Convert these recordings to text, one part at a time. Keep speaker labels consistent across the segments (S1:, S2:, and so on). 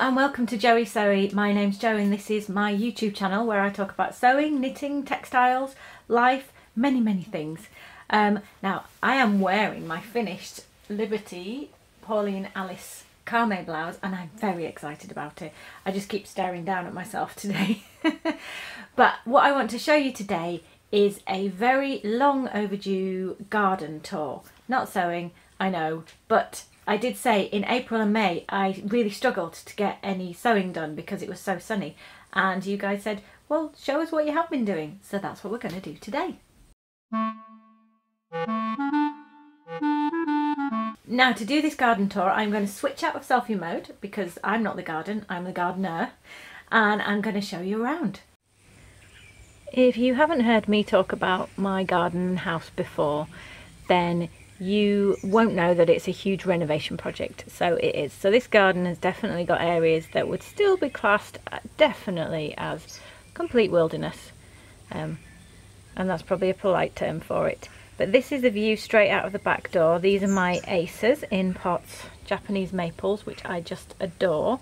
S1: and welcome to Joey Sewy. My name's Jo and this is my YouTube channel where I talk about sewing, knitting, textiles, life, many things. Now I am wearing my finished Liberty Pauline Alice Carme blouse and I'm very excited about it. I just keep staring down at myself today. But what I want to show you today is a very long overdue garden tour. Not sewing, I know, but I did say in April and May I really struggled to get any sewing done because it was so sunny, and you guys said, well, show us what you have been doing. So that's what we're going to do today. Now to do this garden tour I'm going to switch out of selfie mode because I'm not the garden, I'm the gardener, and I'm going to show you around. If you haven't heard me talk about my garden house before, then you won't know that it's a huge renovation project. So it is. So this garden has definitely got areas that would still be classed definitely as complete wilderness, and that's probably a polite term for it. But this is the view straight out of the back door. These are my acers in pots, Japanese maples, which I just adore,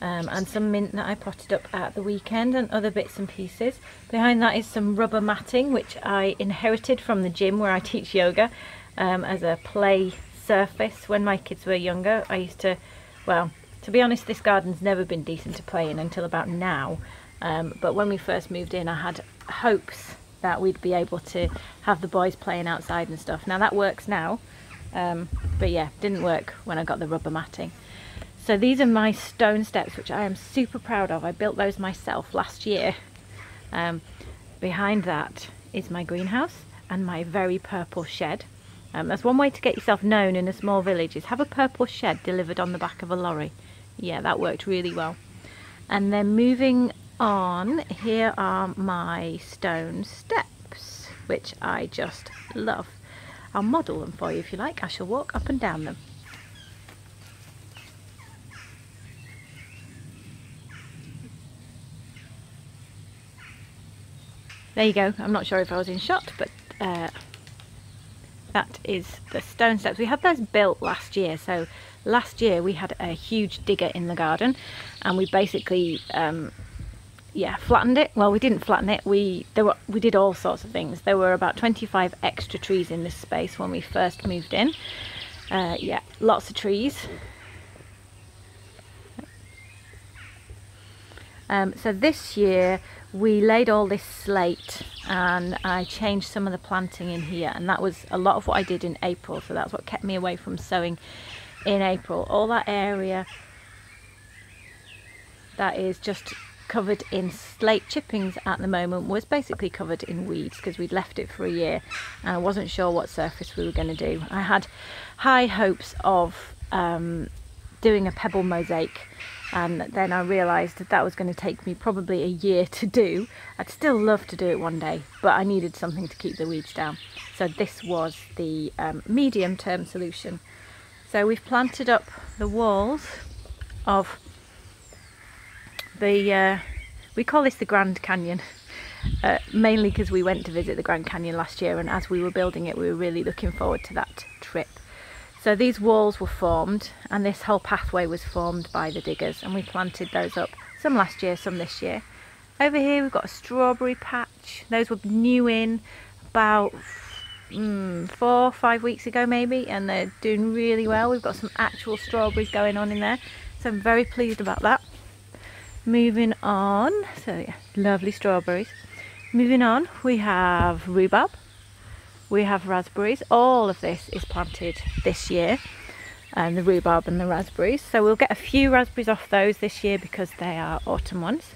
S1: and some mint that I potted up at the weekend and other bits and pieces. Behind that is some rubber matting which I inherited from the gym where I teach yoga. As a play surface when my kids were younger. I used to, well, to be honest, this garden's never been decent to play in until about now, but when we first moved in I had hopes that we'd be able to have the boys playing outside and stuff. Now that works now, but yeah, didn't work when I got the rubber matting. So these are my stone steps which I am super proud of. I built those myself last year. Behind that is my greenhouse and my very purple shed. That's one way to get yourself known in a small village, is have a purple shed delivered on the back of a lorry. Yeah, that worked really well. And then moving on, here are my stone steps, which I just love. I'll model them for you if you like. I shall walk up and down them. There you go. I'm not sure if I was in shot, but that is the stone steps. We had those built last year. So last year we had a huge digger in the garden and we basically flattened it. Well, we didn't flatten it. We did all sorts of things. There were about 25 extra trees in this space when we first moved in. Yeah, lots of trees. So this year we laid all this slate and I changed some of the planting in here, and that was a lot of what I did in April, so that's what kept me away from sewing in April. All that area that is just covered in slate chippings at the moment was basically covered in weeds because we'd left it for a year and I wasn't sure what surface we were going to do. I had high hopes of doing a pebble mosaic, and then I realised that that was going to take me probably a year to do. I'd still love to do it one day, but I needed something to keep the weeds down. So this was the medium-term solution. So we've planted up the walls of the, we call this the Grand Canyon, mainly because we went to visit the Grand Canyon last year, and as we were building it we were really looking forward to that trip. So these walls were formed and this whole pathway was formed by the diggers, and we planted those up, some last year, some this year. Over here we've got a strawberry patch. Those were new in about 4 or 5 weeks ago maybe, and they're doing really well. We've got some actual strawberries going on in there, so I'm very pleased about that. Moving on, so yeah, lovely strawberries. Moving on, we have rhubarb. We have raspberries. All of this is planted this year, and the rhubarb and the raspberries. So we'll get a few raspberries off those this year because they are autumn ones.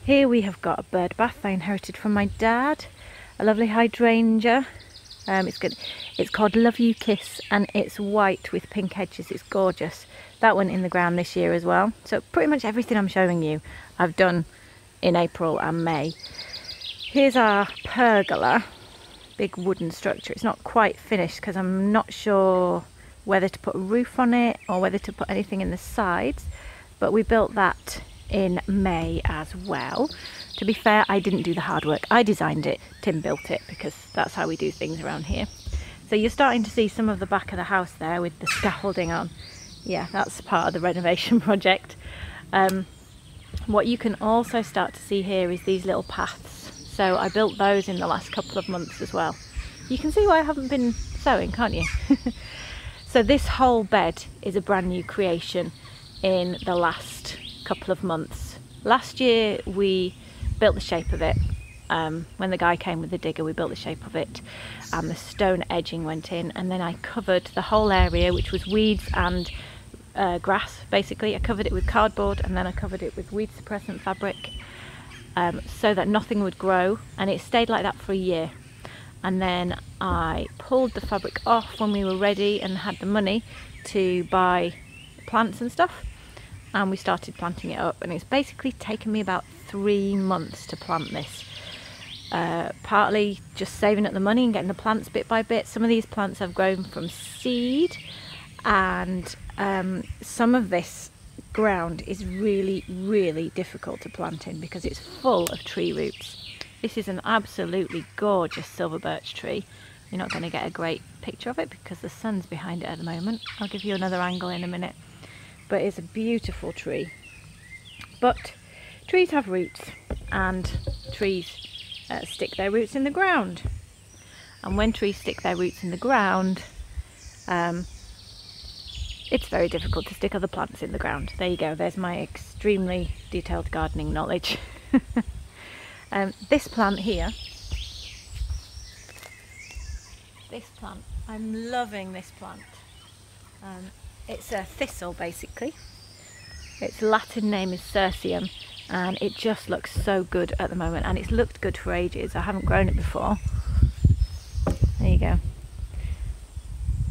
S1: Here we have got a bird bath I inherited from my dad. A lovely hydrangea. It's good. It's called Love You Kiss and it's white with pink edges. It's gorgeous. That went in the ground this year as well. So pretty much everything I'm showing you I've done in April and May. Here's our pergola. Big wooden structure. It's not quite finished because I'm not sure whether to put a roof on it or whether to put anything in the sides, but we built that in May as well. To be fair, I didn't do the hard work. I designed it, Tim built it, because that's how we do things around here. So you're starting to see some of the back of the house there with the scaffolding on. Yeah, that's part of the renovation project. What you can also start to see here is these little paths. So I built those in the last couple of months as well. You can see why I haven't been sowing, can't you? So this whole bed is a brand new creation in the last couple of months. Last year we built the shape of it. When the guy came with the digger, we built the shape of it, and the stone edging went in, and then I covered the whole area, which was weeds and grass basically. I covered it with cardboard, and then I covered it with weed suppressant fabric, so that nothing would grow, and it stayed like that for a year. And then I pulled the fabric off when we were ready and had the money to buy plants and stuff, and we started planting it up, and it's basically taken me about 3 months to plant this. Partly just saving up the money and getting the plants bit by bit. Some of these plants have grown from seed, and some of this ground is really difficult to plant in because it's full of tree roots. This is an absolutely gorgeous silver birch tree. You're not going to get a great picture of it because the sun's behind it at the moment. I'll give you another angle in a minute. But it's a beautiful tree. But trees have roots, and trees stick their roots in the ground. And when trees stick their roots in the ground, it's very difficult to stick other plants in the ground. There you go, there's my extremely detailed gardening knowledge. This plant here, I'm loving this plant. It's a thistle basically. Its Latin name is Cirsium, and it just looks so good at the moment, and it's looked good for ages. I haven't grown it before. There you go.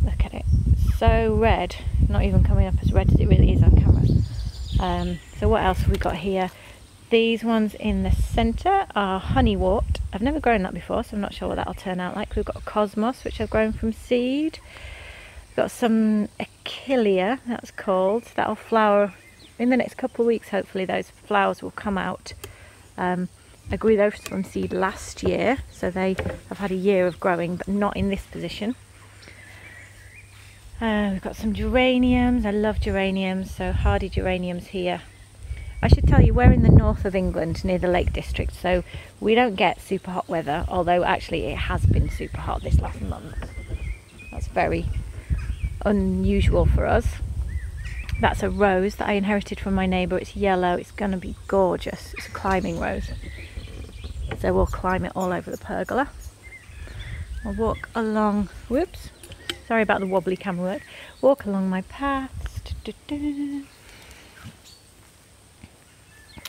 S1: Look at it. So red, not even coming up as red as it really is on camera. So what else have we got here? These ones in the centre are honeywort. I've never grown that before, so I'm not sure what that'll turn out like. We've got cosmos, which I've grown from seed. We've got some achillea, that's called. That'll flower in the next couple of weeks. Hopefully those flowers will come out. I grew those from seed last year, so they have had a year of growing, but not in this position. We've got some geraniums. I love geraniums, so hardy geraniums here. I should tell you, we're in the north of England near the Lake District, so we don't get super hot weather, although actually it has been super hot this last month. That's very unusual for us. That's a rose that I inherited from my neighbour. It's yellow. It's going to be gorgeous. It's a climbing rose. So we'll climb it all over the pergola. I'll walk along, whoops, sorry about the wobbly camera work. Walk along my paths.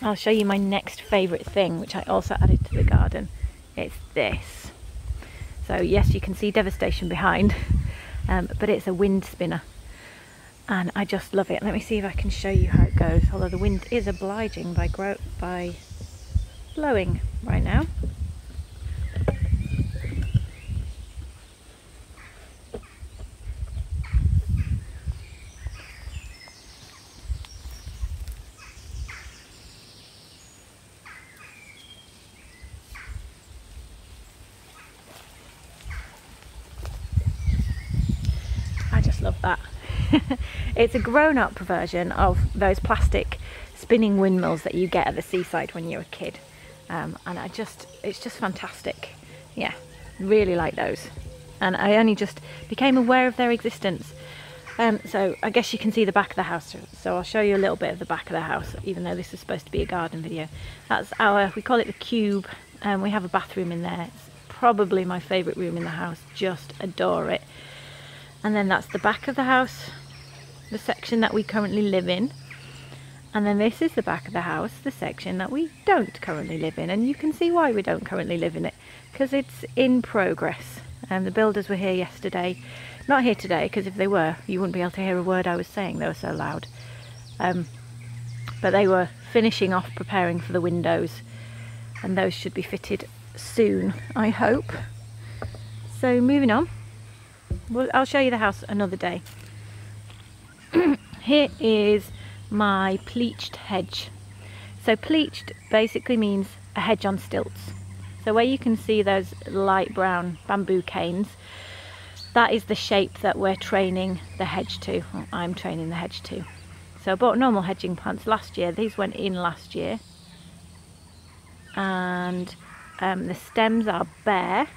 S1: I'll show you my next favourite thing, which I also added to the garden. It's this. So yes, you can see devastation behind, but it's a wind spinner. And I just love it. Let me see if I can show you how it goes, although the wind is obliging by blowing right now. I just love that. It's a grown-up version of those plastic spinning windmills that you get at the seaside when you're a kid, and it's just fantastic. Yeah, really like those, and I only just became aware of their existence. So I guess you can see the back of the house, so I'll show you a little bit of the back of the house, even though this is supposed to be a garden video. That's we call it the cube, and we have a bathroom in there. It's probably my favourite room in the house, just adore it. And then that's the back of the house, the section that we currently live in. And then this is the back of the house, the section that we don't currently live in. And you can see why we don't currently live in it, because it's in progress. The builders were here yesterday. Not here today, because if they were, you wouldn't be able to hear a word I was saying. They were so loud. But they were finishing off preparing for the windows, and those should be fitted soon, I hope. So moving on. Well, I'll show you the house another day. Here is my pleached hedge. So pleached basically means a hedge on stilts. So where you can see those light brown bamboo canes, that is the shape that we're training the hedge to. Well, I'm training the hedge to. So I bought normal hedging plants last year. These went in last year. And the stems are bare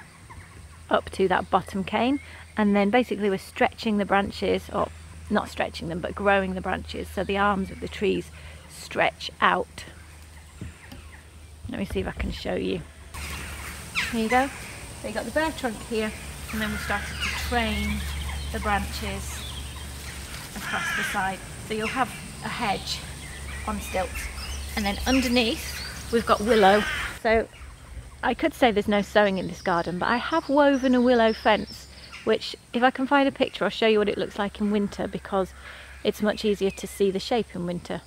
S1: up to that bottom cane. And then basically we're stretching the branches, or not stretching them, but growing the branches so the arms of the trees stretch out. Let me see if I can show you. Here you go. So you got the bare trunk here, and then we started to train the branches across the side. So you'll have a hedge on stilts, and then underneath we've got willow. So I could say there's no sowing in this garden, but I have woven a willow fence, which if I can find a picture I'll show you what it looks like in winter, because it's much easier to see the shape in winter.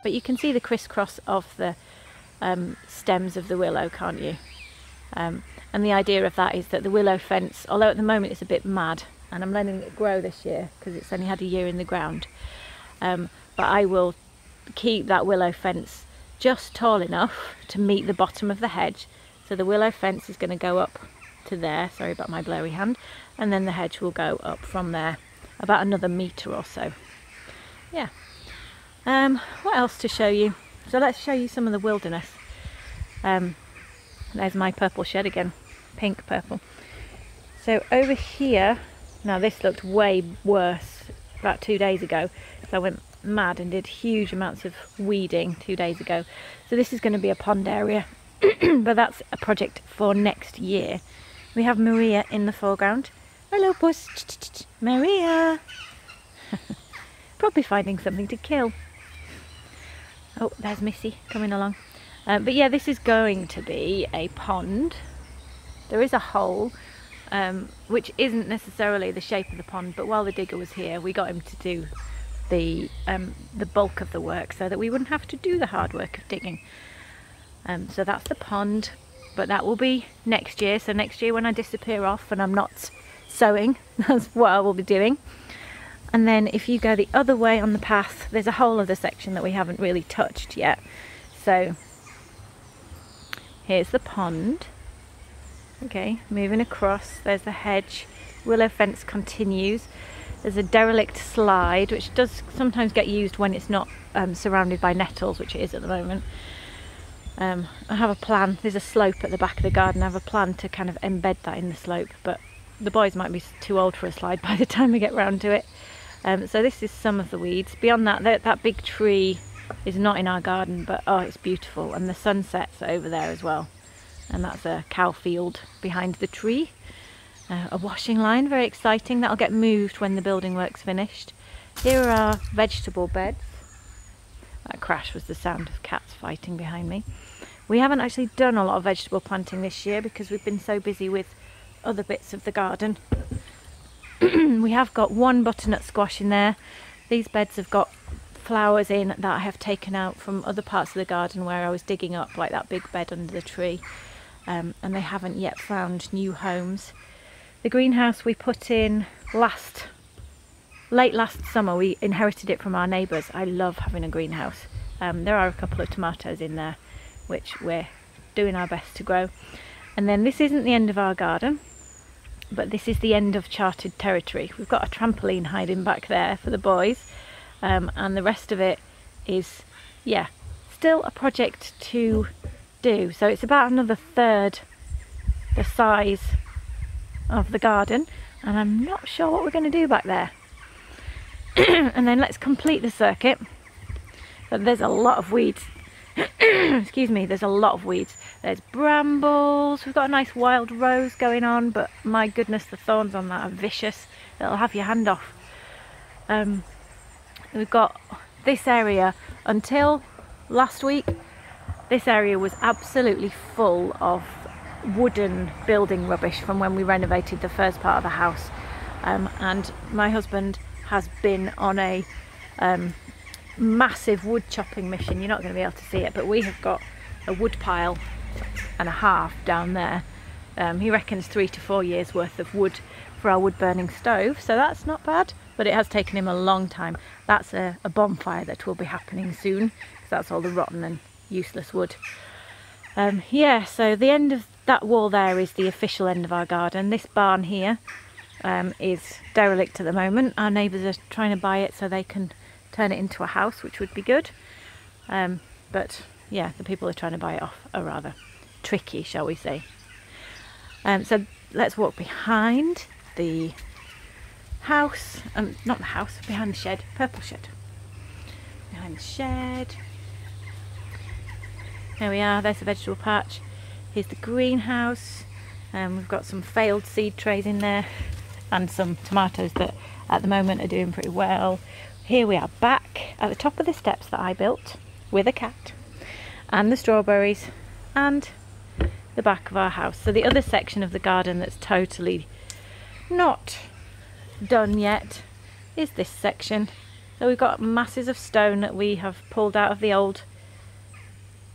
S1: But you can see the crisscross of the stems of the willow, can't you? And the idea of that is that the willow fence, although at the moment it's a bit mad, and I'm letting it grow this year because it's only had a year in the ground, but I will keep that willow fence just tall enough to meet the bottom of the hedge. So the willow fence is going to go up to there, sorry about my blurry hand, and then the hedge will go up from there about another metre or so. Yeah. What else to show you? So let's show you some of the wilderness. There's my purple shed again, pink purple. So over here, now this looked way worse about 2 days ago, so I went mad and did huge amounts of weeding 2 days ago. So this is going to be a pond area, but that's a project for next year. We have Maria in the foreground. Hello puss, Maria. Probably finding something to kill. Oh, there's Missy coming along. But yeah, this is going to be a pond. There is a hole, which isn't necessarily the shape of the pond, but while the digger was here, we got him to do the bulk of the work so that we wouldn't have to do the hard work of digging. So that's the pond, but that will be next year. So next year when I disappear off and I'm not sowing, that's what I will be doing. And then if you go the other way on the path, there's a whole other section that we haven't really touched yet. So here's the pond. Okay, moving across, there's the hedge. Willow fence continues. There's a derelict slide, which does sometimes get used when it's not surrounded by nettles, which it is at the moment. I have a plan. There's a slope at the back of the garden. I have a plan to kind of embed that in the slope, but the boys might be too old for a slide by the time we get round to it. So this is some of the weeds. Beyond that, that big tree is not in our garden, but oh, it's beautiful. And the sunsets are over there as well. And that's a cow field behind the tree. A washing line, very exciting. That'll get moved when the building work's finished. Here are our vegetable beds. That crash was the sound of cats fighting behind me. We haven't actually done a lot of vegetable planting this year because we've been so busy with other bits of the garden. We have got one butternut squash in there. These beds have got flowers in that I have taken out from other parts of the garden where I was digging up, like that big bed under the tree, and they haven't yet found new homes. The greenhouse we put in late last summer. We inherited it from our neighbours. I love having a greenhouse. There are a couple of tomatoes in there which we're doing our best to grow. And then this isn't the end of our garden, but this is the end of charted territory. We've got a trampoline hiding back there for the boys, and the rest of it is, yeah, still a project to do. So it's about another third the size of the garden, and I'm not sure what we're going to do back there. And then let's complete the circuit. But there's a lot of weeds. Excuse me, there's a lot of weeds. There's brambles. We've got a nice wild rose going on, but my goodness, the thorns on that are vicious. It'll have your hand off. We've got this area. Until last week, this area was absolutely full of wooden building rubbish from when we renovated the first part of the house. And my husband has been on a massive wood chopping mission. You're not going to be able to see it, but we have got a wood pile and a half down there. He reckons 3 to 4 years worth of wood for our wood burning stove, so that's not bad, but it has taken him a long time. That's a bonfire that will be happening soon, because that's all the rotten and useless wood. Yeah, so the end of that wall there is the official end of our garden. This barn here is derelict at the moment. Our neighbours are trying to buy it so they can turn it into a house, which would be good. But yeah, the people who are trying to buy it off are rather tricky, shall we say. So let's walk behind the house, not the house, behind the shed, purple shed. Behind the shed. There we are, there's the vegetable patch. Here's the greenhouse. We've got some failed seed trays in there and some tomatoes that at the moment are doing pretty well. Here we are back at the top of the steps that I built with a cat, and the strawberries and the back of our house. So the other section of the garden that's totally not done yet is this section. So we've got masses of stone that we have pulled out of the old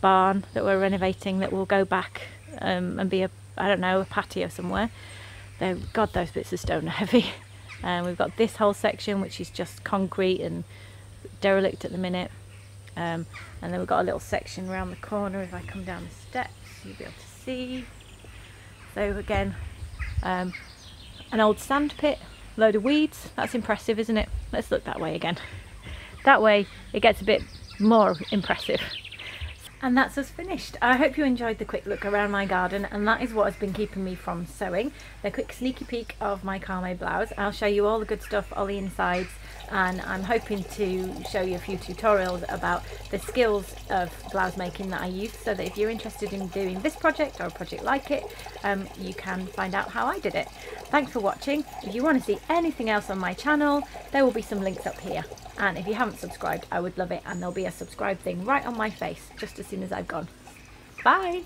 S1: barn that we're renovating that will go back and be a, I don't know, a patio somewhere. God, those bits of stone are heavy. We've got this whole section which is just concrete and derelict at the minute, and then we've got a little section around the corner. If I come down the steps you'll be able to see. So again, an old sand pit, load of weeds. That's impressive, isn't it? Let's look that way again. That way it gets a bit more impressive. And that's us finished. I hope you enjoyed the quick look around my garden, and that is what has been keeping me from sewing. The quick sneaky peek of my Carme blouse. I'll show you all the good stuff, all the insides, and I'm hoping to show you a few tutorials about the skills of blouse making that I use, so that if you're interested in doing this project or a project like it, you can find out how I did it. Thanks for watching. If you want to see anything else on my channel, there will be some links up here. And if you haven't subscribed, I would love it, and there'll be a subscribe thing right on my face just as soon as I've gone. Bye!